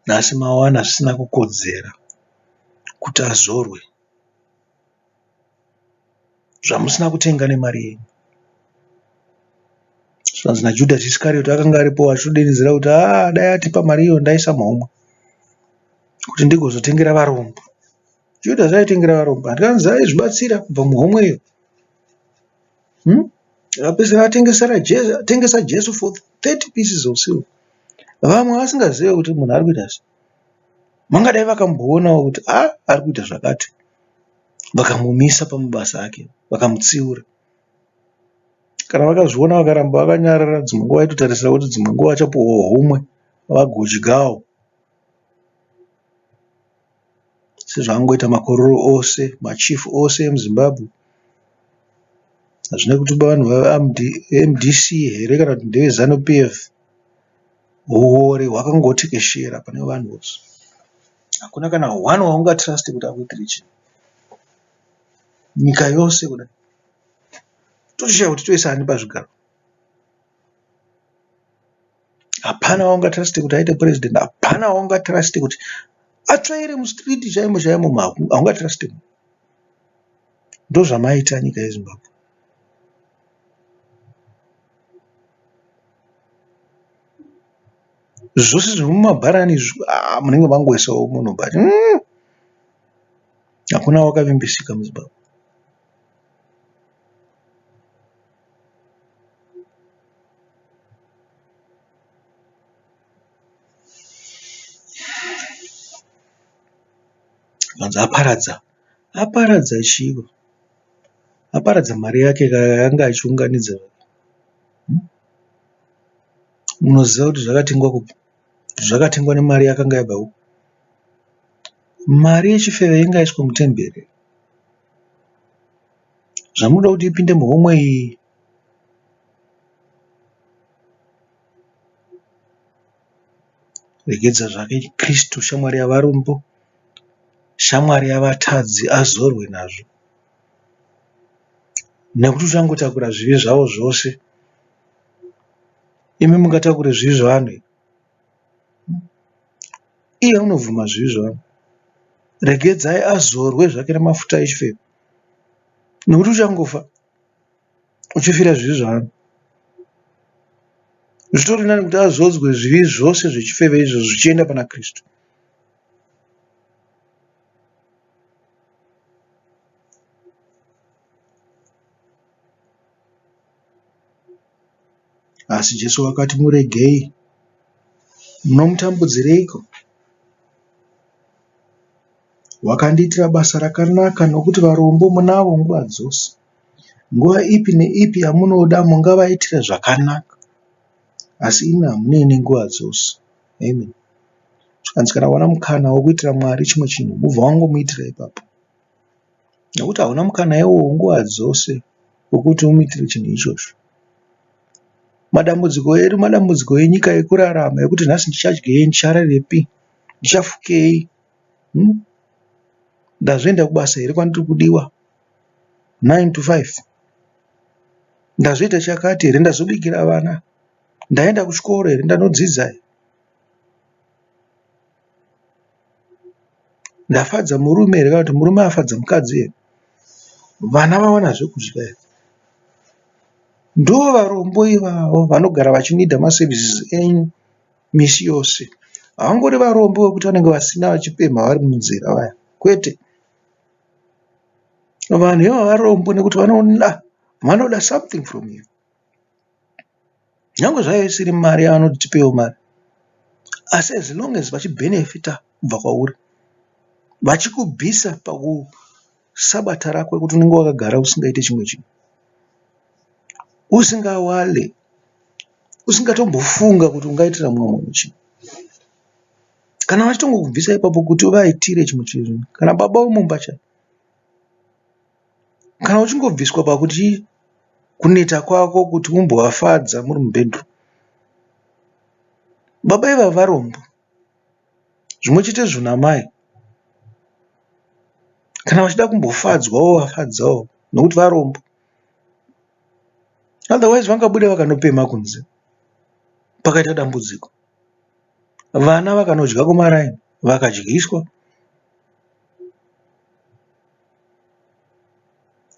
Nhasi mawana zvisina kukodzera kuti azorwe zvamusina kutenga nemari yenyu. Zvikanzi naJudhasi Iskarioti akanga aripo achitodenidzira kuti dai atipa mari iyo ndaisa muhomwe kuti ndigozotengera varombo. Judhasi aitengera varombo, handikanzi aizvibatsira kubva muhomweyo. Akapedzisira atengesa Jesu for 30 pieces of silver. Vamwe vasingazive kuti munhu ari kuita sei, mangadai vakamuonawo kuti ari kuita zvakati, vakamumisa pamabasa ake, vakamutsiura. Kana vakazviona vakaramba vakanyarara, dzimwe nguva vaitotarisira kuti dzimwe nguva vachapuhwa homwe vagodyawo, sezvaangoita makororo ose, machifu ose emuZimbabwe. Hazvina kuti vanhu vaMDC here kana kuti ndeveZanu PF. Huori hwakangotekeshera pane vanhu vose. Hakuna kana hwana waungatrust kuti akuitire chinhu. Nyika yose kudai totoshaya kuti toisa ani pazvigaro. Hapana waungatrust kuti aite president, hapana waungatrust kuti atsvaire mustriti chaimo chaimo, haungatrust. Ndozvamaita nyika yeZimbabwe. Zvose zvemumabharani munenge mangoisawo munhu bhati hakuna wakavimbisika muZimbabwe. Vanzi aparadza chivo. aparadza mari yake yanga achiunganidza. Munoziva kuti zvakatengwa kupi? Zvakatengwa nemari yakanga yabva uku. Mari yechifeve inga yaiswa mutemberi. Zvamunoda kuti ipinde muhomwe iyi, regedza zvake Kristu, shamwari yavarombo, shamwari yavatadzi, azorwe nazvo, nekuti uchangotakura zvivi zvavo zvose. Imi mungatakure zvivi zvavanhu? Iye unovhuma zvivi zvavanhu. Regedzai azorwe zvake nemafuta echifeve, nekuti uchangofa uchifira zvivi zvavanhu. Zvitori nani kuti azodzwe zvivi zvose zvechifeve izvo zvichienda pana Kristu. Asi Jesu wakati, muregei, munomutambudzireiko? Wakandiitira basa rakanaka, nokuti varombo munavo nguva dzose. Nguva ipi neipi yamunoda mungavaitira zvakanaka, asi imi hamuneni nguva dzose. Amen. Zvikanzi kana wana mukana wokuitira Mwari chimwe chinhu, mubva wangomuitira ipapo, nokuti hauna mukana iwowo nguva dzose wokuti umuitire chinhu ichocho. Madambudziko edu madambudziko enyika ekurarama, ekuti nhasi ndichadyei, ndichararepi, ndichafukei, ndazvienda kubasa here kwandiri kudiwa 9 to 5, ndazviita chakati here, ndazobikira vana, ndaenda kuchikoro here, ndanodzidza here, ndafadza murume here, kana kuti murume afadza mukadzi here, vana vawana zvekudya here. Ndo varombo ivavo vanogara vachinidha maservices enyu misi yose. Havangori varombo vekuti vanenge vasina vachipemha vari munzira vaya, kwete. Vanhu ivo varombo nekuti vanoda something from you. Nyange zvaive isiri mari yavanoti tipewo mari, asi as long as vachibhenefita kubva kwauri, vachikubvisa pakusabata rako kuti unenge wakagara usingaite chimwe chinhu, usingawale, usingatombofunga kuti ungaitira mumwe munhu chinhu. Kana vachitongokubvisa ipapo kuti uvaitire chimwe chinhu, kana baba vomumba chaivo, kana uchingobviswa pakuti kuneta kwako kuti umbovafadza muri mubhedroom, baba ivava varombo, zvimwe chete zvunamai. Kana vachida kumbofadzwawo vafadzawo, nokuti varombo. Otherwise vangabuda vakanopema kunze pakaita dambudziko, vana vakanodya kumaraini, vakadyiswa.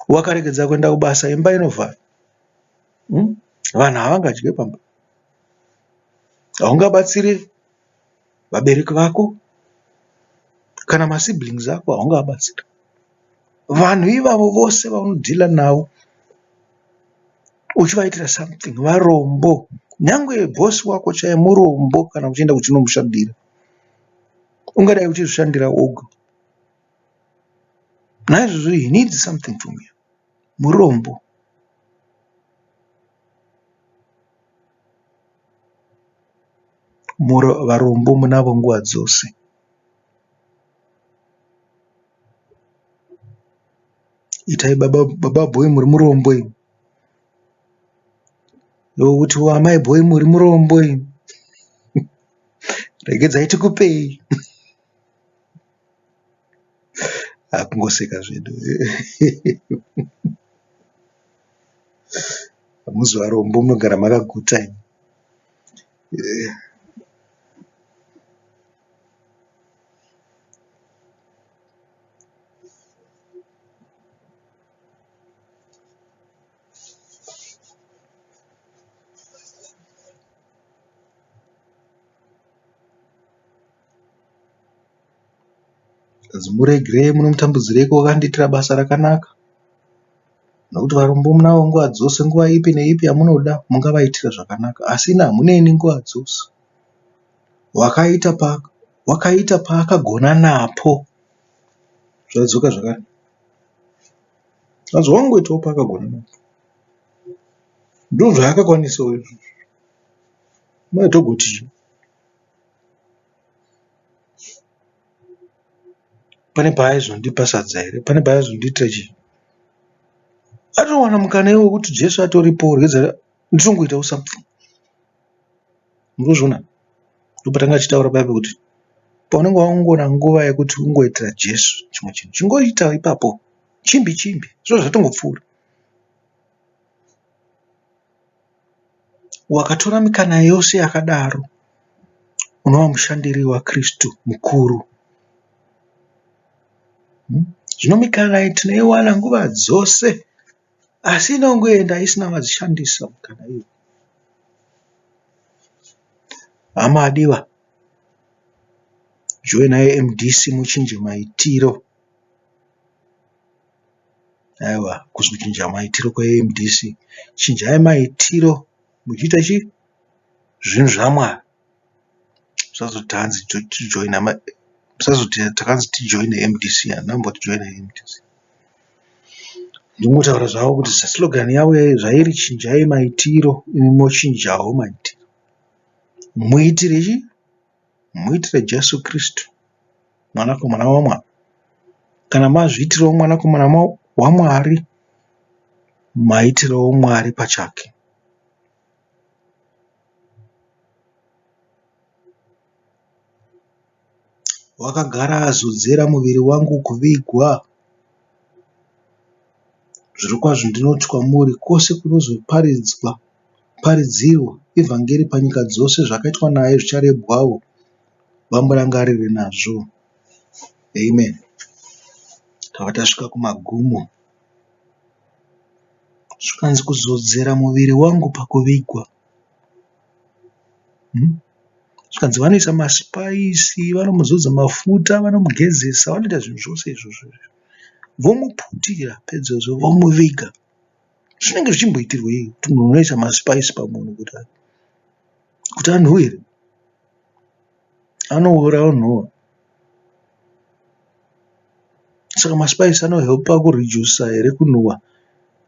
Wakaregedza kuenda kubasa, imba inovhara, vanhu havangadye pamba. Haungabatsire vabereki vako kana masiblings ako, haungabatsira. Vanhu ivavo vose vaunodhila navo uchivaitira something, varombo. Nyange bhosi wako chaiye murombo kana uchienda kuchinomushandira, ungadai uchizvishandira oga. Naizvozvo he needs something from you. Murombo. Varombo munavo nguva dzose. Itai baba boy muri murombo imi. Yokuti amai boy muri murombo imi. Regedzai tikupei. Hakungoseka zvedu. Hamuzi varombo, munogara makaguta imi. Muregerei, munomutambudzireiko? Wakandiitira basa rakanaka, nokuti varombo munavo nguva dzose. Nguva ipi neipi yamunoda mungavaitira zvakanaka, asi ina hamuneni nguva dzose. Wakaita paakagona napo, zvadzoka zvakare. Anzi wangoitawo paakagona napo. Ndo zvaakakwanisawo izvozvo. Maitogoti pane paaizondipa sadza here, pane paaizondiitira chii. Atowana mukana iwo wekuti Jesu atoripo rwedza nditongoitawo something. Ndozvona ndopatanga achitaura paya pekuti paunenge waongona nguva yekuti ungoitira Jesu chimwe chinhu, chingoita ipapo chimbi zvozvo zvatongopfuura. Wakatora mikana yose yakadaro, unova mushandiri waKristu mukuru. Zvino mikana iyi tinoiwana nguva dzose, asi inongoenda isina vadzishandisa mikana iyi. Hama adiwa, joinai MDC muchinje maitiro. Aiwa, kuchinja maitiro kweMDC. Chinjai maitiro muchiita chii? Zvinhu zvaMwari. Musazoti hanzi tijoina, musazoti takanzi tijoine MDC, handamboti joina MDC. Ndingotaura zvavo kuti slogan yavo zvairi chinjai maitiro, imi mochinjawo maitiro. Muitire chii? Muitire Jesu Kristu, mwanakomana waMwari. Kana mazviitirawo mwanakomana waMwari, maitirawo Mwari pachake. Wakagara azodzera muviri wangu kuvigwa. Zvirokwazvo ndinoti kwamuri, kwose kunozoparidzirwa ivhangeri panyika dzose, zvakaitwa naye zvicharebwawo, vamurangarire nazvo. Amen. Tava tasvika kumagumo. Zvikanzi kuzodzera muviri wangu pakuvigwa. Zvikanzi vanoisa masipaisi, vanomuzodza mafuta, vanomugezesa, vanoita zvinhu zvose izvozvo. Vomuputira pedzozvo, vomuviga. Zvinenge zvichimboitirwei kuti munhu unoisa masipaisi pamunhu kuti anhuhwire? Anoora onhuhwa. Saka masipaisi anohelpa kuredusa here kunhuhwa,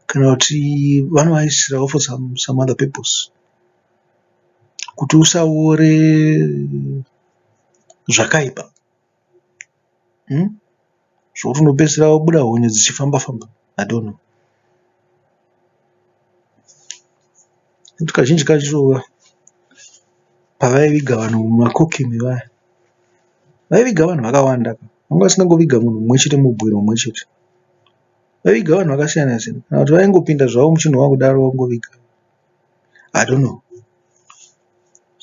kana kuti vanoaisirawo for some other purpose, kuti usaore zvakaipa. Zvokuti unopedzisira wabuda honye dzichifamba-famba. I don't know. Kuti kazhinji kacho pavaiviga vanhu mumakokimi vaya, vaiviga vanhu vakawanda. Vanga vasingangoviga munhu mumwe chete mubwiro mumwe chete. Vaiviga vanhu vakasiyana-siyana. Kana kuti vaingopinda zvavo muchinhu wakudaro vangoviga. I don't know.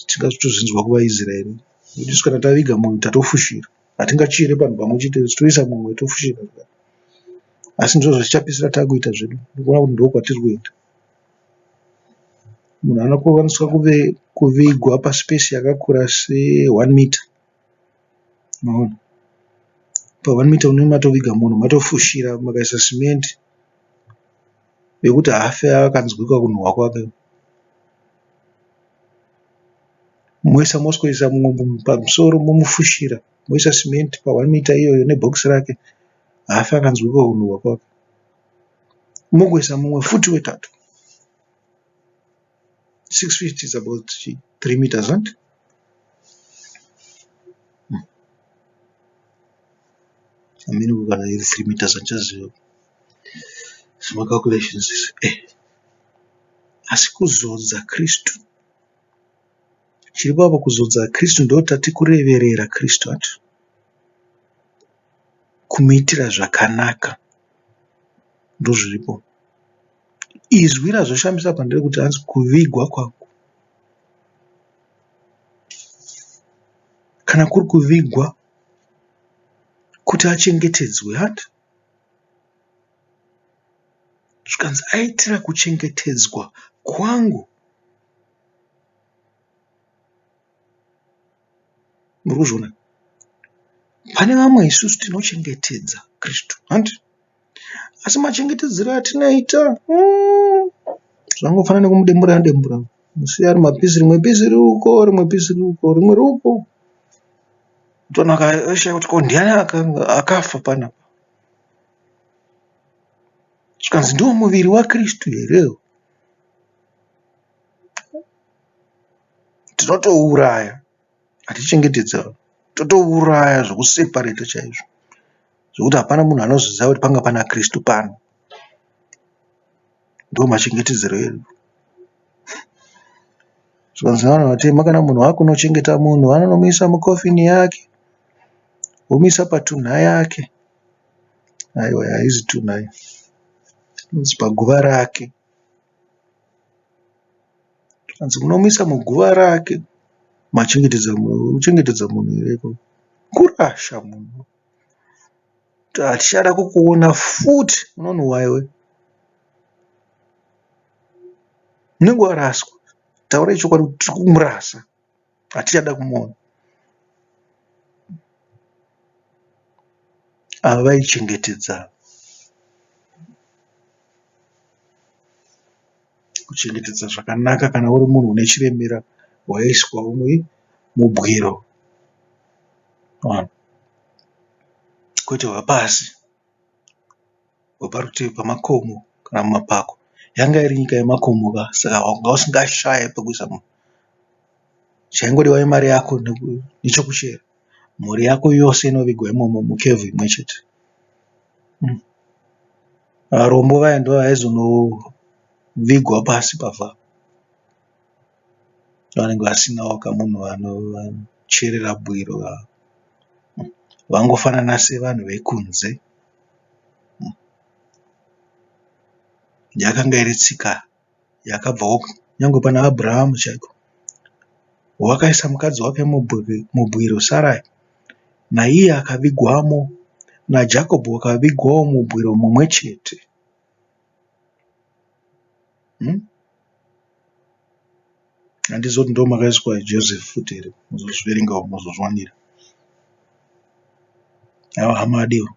Tingazvitozvinzwa kuvaIsraeri. Isu kana taviga munhu tatofushira. Hatingachire panhu pamwe chete, toisa mumwe tofushira. Asi ndizvo zvichapedzisira takuita zvedu. Ndikuona kuti ndiko kwatiri kuenda. Munhu anokwaniswa kuvigwa pasipesi yakakura se1 mita. Maona. Pa1 mita unenge matoviga munhu, matofushira, makaisa simende yekuti hafe akanzwika kunhuhwa kwake. Moisa mosikoisa mumwe pamusoro, momufushira, moisa simende pa1 mita iyoyo nebhokisi rake, hafe akanzwika kunhuhwa kwake. Mogoisa mumwe futi wetatu. 6 feet is about 3 meters, right? Amini kugara iri 3 meters anchaziva. Some calculations is asi kuzodza Kristu. Chiripo apa kuzodza Kristu ndo tati kureverera Kristu atu. Kumuitira zvakanaka. Ndo zviripo. Izwi razvoshambisa pandere kuti anzi kuvigwa kwangu. Kana kuri kuvigwa kuti achengetedzwe hati. Zvikanzi aitira kuchengetedzwa kwangu. Murikuzviona? Pane vamwe isusu tinochengetedza Kristu, handi? Asi machengetedzero atinoita zvangofanana nekumudembura. Musiya ari mapisi, rimwe pisi riuko, rimwe pisi riuko, rimwe riuko. Mutona akaisha kuti ko ndiani akafa panapa. Zvikanzi ndiwo muviri waKristu here? Tinotouraya, hatichengetedza, totouraya zvokuseparata chaizvo, zvokuti hapana munhu anozviziva kuti panga pana Kristu pano. Ndo machengetedzero edu. Zvikanzi navanhu vatema, kana munhu akunochengeta munhu, anonomuisa mukofini yake, womuisa patunha yake. Aiwa, haizi tunha, inonzi paguva rake. Zvikanzi munomuisa muguva rake. Uchengetedza munhu here? Kurasha munhu. Hatichada kukuona futi. Unonhuwaiwe, unenge waraswa. Taurai chokwadi kuti tiri kumurasa, hatichada kumuona. Ava vaichengetedza. Kuchengetedza zvakanaka kana uri munhu une chiremera waiswa mubwiro, kwete wapasi, waparutivi pamakomo kana mumapako. Yanga iri nyika yemakomo, saka wanga usingashaye pekuisa munhu. Chaingodiwa imari yako nechokuchera. Mhuri yako yose inovigwa imomo mukevhu imwe chete. Varombo vaya ndo vaizonovigwa pasi pavha. Vanenge vasinawo kamunhu vanocherera bwiro, vangofanana sevanhu vekunze. Yakanga iri tsika yakabvawo nyangwe pana Abhurahamu chaiko. Wakaisa mukadzi wake mubwiro Sarai, naiye akavigwamo, naJakobho akavigwawo mubwiro mumwe chete. Handizoti ndo makaiswa Josefu futi here, muzozviverengawo muzozviwanira. Aiwa hama adiwa,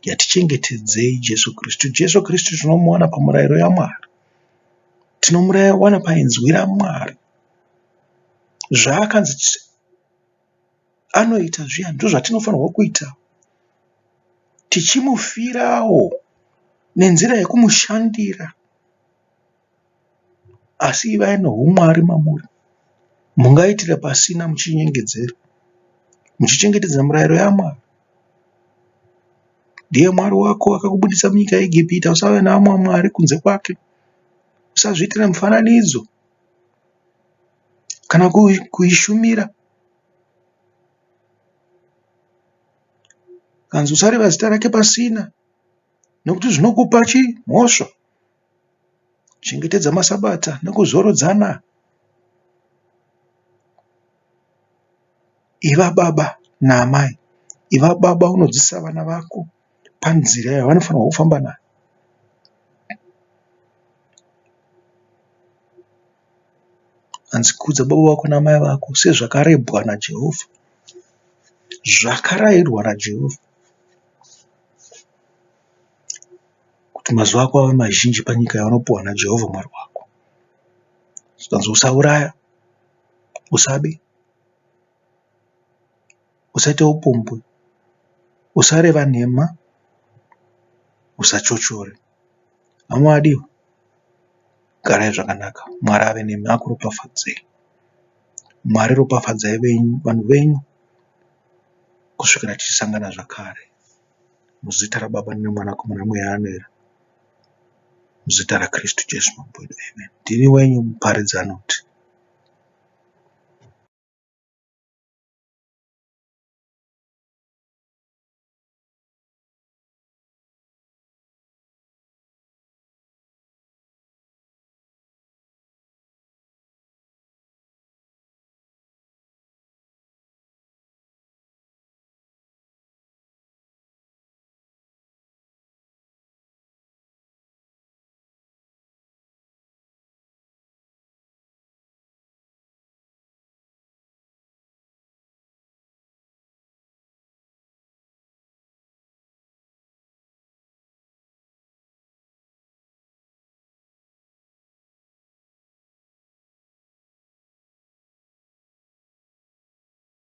ngatichengetedzei Jesu Kristu. Jesu Kristu tinomuwana pamurayiro yaMwari, tinomuwana painzwi raMwari. Zvaakanzi anoita zviya ndo zvatinofanirwa kuita, tichimufirawo nenzira yekumushandira. Asi ivai noumwari mamuri, mungaitira pasina muchinyengedzera, muchichengetedza murayiro yaMwari. Ndiye Mwari wako akakubudisa munyika yeIjipita. Usave naamwe Mwari kunze kwake. Usazviitira mufananidzo kana kuishumira. Kanzi usareva zita rake pasina, nekuti zvinokupa mhosva. Chengetedza masabata nekuzorodzana. Iva baba naamai. Iva baba unodzidzisa vana vako panzira yavanofanirwa kufamba nayo. Anzi kudza baba vako namai vako sezvakarebwa naJehovha, zvakarayirwa naJehovha, kuti mazuva ako ave mazhinji panyika yavanopiwa naJehovha Mwari wako. Zvikanzi usauraya, usabe, usaita upombwe, usareva nhema, usachochore. Hama adiwa, garai zvakanaka. Mwari ave nemi, akuropafadzei. Mwari ropafadzai vanhu venyu kusvikira tichisangana zvakare. Muzita raBaba neMwana neMweya anoera. Muzita raKristu Jesu Mambo wedu. Amen. Ndini wenyu muparidzi anoti